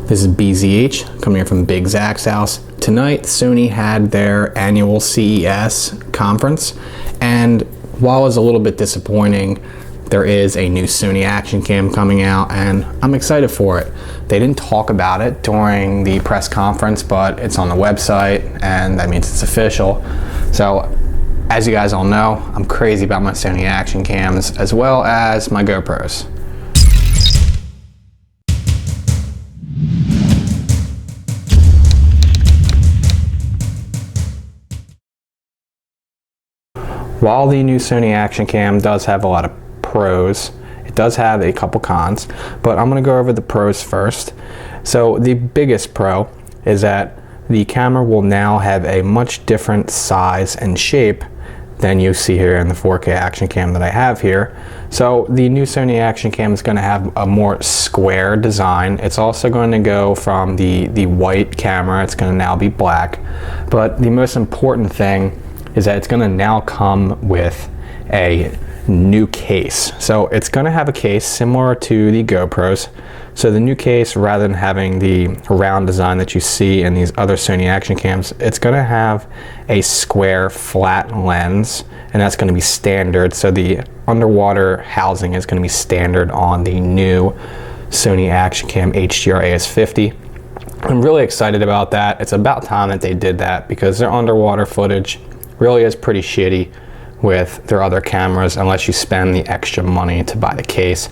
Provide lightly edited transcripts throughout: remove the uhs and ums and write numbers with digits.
This is BZH coming in from Big Zach's house. Tonight, Sony had their annual CES conference, and while it was a little bit disappointing, there is a new Sony Action Cam coming out, and I'm excited for it. They didn't talk about it during the press conference, but it's on the website, and that means it's official. So, as you guys all know, I'm crazy about my Sony Action Cams, as well as my GoPros. While the new Sony Action Cam does have a lot of pros, it does have a couple cons, but I'm going to go over the pros first. So the biggest pro is that the camera will now have a much different size and shape than you see here in the 4K Action Cam that I have here. So the new Sony Action Cam is going to have a more square design. It's also going to go from the white camera, it's going to now be black. But the most important thing is that it's going to now come with a new case. So it's going to have a case similar to the GoPros. So the new case, rather than having the round design that you see in these other Sony Action Cams, it's going to have a square flat lens, and that's going to be standard. So the underwater housing is going to be standard on the new Sony Action Cam HDR AS50. I'm really excited about that. It's about time that they did that because their underwater footage really is pretty shitty with their other cameras unless you spend the extra money to buy the case.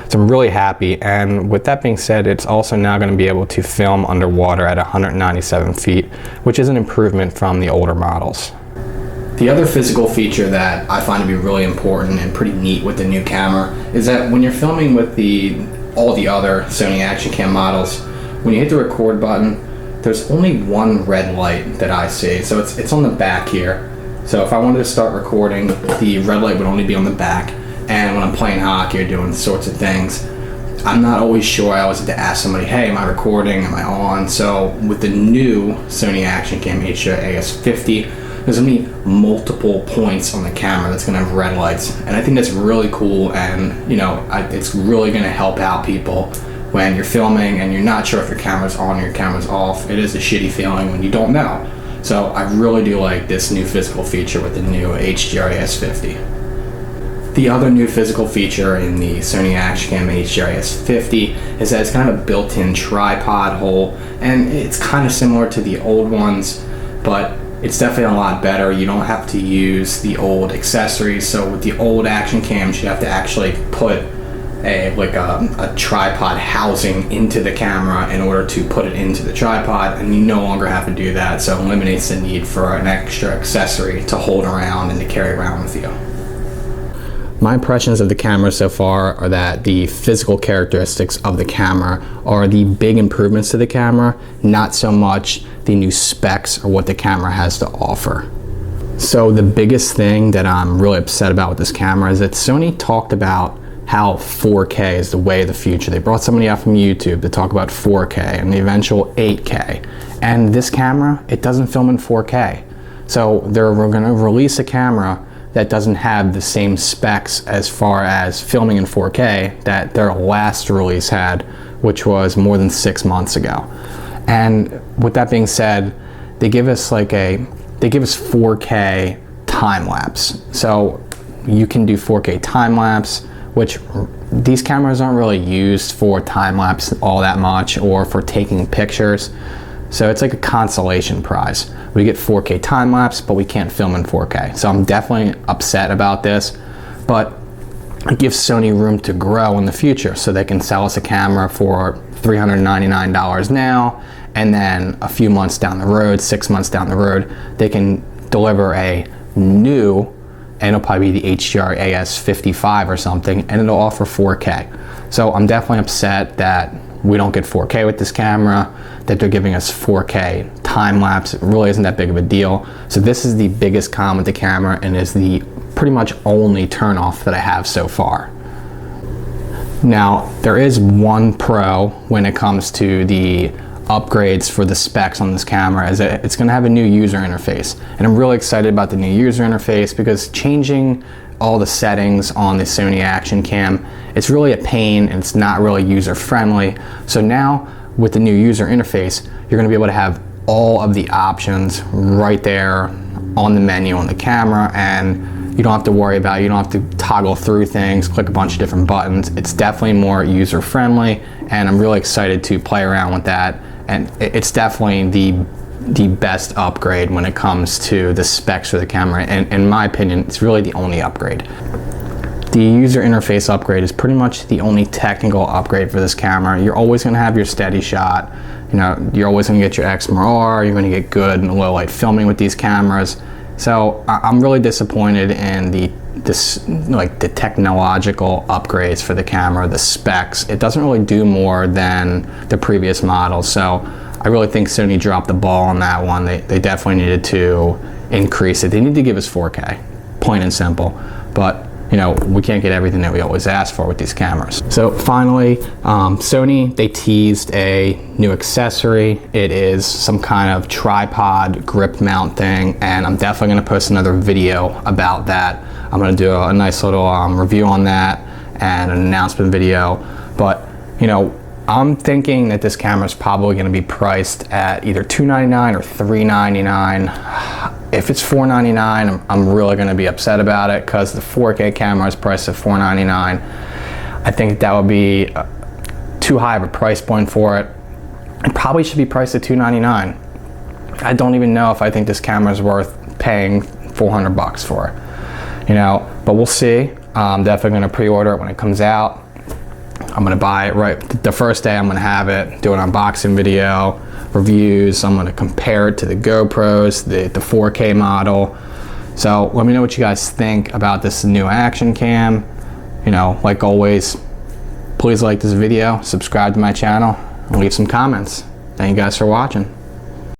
So I'm really happy, and with that being said, it's also now going to be able to film underwater at 197 feet, which is an improvement from the older models. The other physical feature that I find to be really important and pretty neat with the new camera is that when you're filming with all the other Sony Action Cam models, when you hit the record button, there's only one red light that I see. So it's on the back here. So if I wanted to start recording, the red light would only be on the back. And when I'm playing hockey or doing sorts of things, I'm not always sure. I always have to ask somebody, hey, am I recording? Am I on? So with the new Sony Action Cam HDR AS50, there's going to be multiple points on the camera that's going to have red lights. And I think that's really cool, and it's really going to help out people when you're filming and you're not sure if your camera's on or your camera's off. It is a shitty feeling when you don't know. So I really do like this new physical feature with the new HDR AS50. The other new physical feature in the Sony Action Cam HDR AS50 is that it's kind of a built-in tripod hole, and it's kind of similar to the old ones, but it's definitely a lot better. You don't have to use the old accessories. So with the old Action Cams, you have to actually put a tripod housing into the camera in order to put it into the tripod, and you no longer have to do that, so it eliminates the need for an extra accessory to hold around and to carry around with you. My impressions of the camera so far are that the physical characteristics of the camera are the big improvements to the camera, not so much the new specs or what the camera has to offer. So the biggest thing that I'm really upset about with this camera is that Sony talked about how 4K is the way of the future. They brought somebody out from YouTube to talk about 4K and the eventual 8K. And this camera, it doesn't film in 4K. So they're going to release a camera that doesn't have the same specs as far as filming in 4K that their last release had, which was more than 6 months ago. And with that being said, they give us 4K time lapse. So you can do 4K time lapse, which these cameras aren't really used for time lapse all that much or for taking pictures. So it's like a consolation prize. We get 4K time lapse, but we can't film in 4K. So I'm definitely upset about this, but it gives Sony room to grow in the future, so they can sell us a camera for $399 now, and then a few months down the road, 6 months down the road, they can deliver a new, and it'll probably be the HDR AS55 or something, and it'll offer 4K. So I'm definitely upset that we don't get 4K with this camera, that they're giving us 4K time lapse. It really isn't that big of a deal. So this is the biggest con with the camera, and is the pretty much only turnoff that I have so far. Now, there is one pro when it comes to the upgrades for the specs on this camera, is that it's going to have a new user interface, and I'm really excited about the new user interface because changing all the settings on the Sony Action Cam, it's really a pain and it's not really user friendly. So now with the new user interface, you're going to be able to have all of the options right there on the menu on the camera, and you don't have to worry about it. You don't have to toggle through things, click a bunch of different buttons. It's definitely more user friendly, and I'm really excited to play around with that. And it's definitely the best upgrade when it comes to the specs for the camera, and in my opinion, it's really the only upgrade. The user interface upgrade is pretty much the only technical upgrade for this camera. You're always going to have your steady shot. You know, you're always going to get your XMR, you're going to get good and low light filming with these cameras. So I'm really disappointed in the technological upgrades for the camera, the specs. It doesn't really do more than the previous models. So I really think Sony dropped the ball on that one. They definitely needed to increase it. They need to give us 4K, plain and simple. But you know, we can't get everything that we always ask for with these cameras. So finally, Sony, they teased a new accessory. It is some kind of tripod grip mount thing, and I'm definitely gonna post another video about that. I'm gonna do a nice little review on that and an announcement video. But you know, I'm thinking that this camera is probably going to be priced at either $299 or $399. If it's $499, I'm really going to be upset about it, because the 4K camera is priced at $499. I think that would be too high of a price point for it. It probably should be priced at $299. I don't even know if I think this camera is worth paying $400 for. You know, but we'll see. I'm definitely going to pre-order it when it comes out. I'm gonna buy it right the first day. I'm gonna have it, do an unboxing video, reviews. I'm gonna compare it to the GoPros, the 4K model. So let me know what you guys think about this new Action Cam. You know, like always, please like this video, subscribe to my channel, and leave some comments. Thank you guys for watching.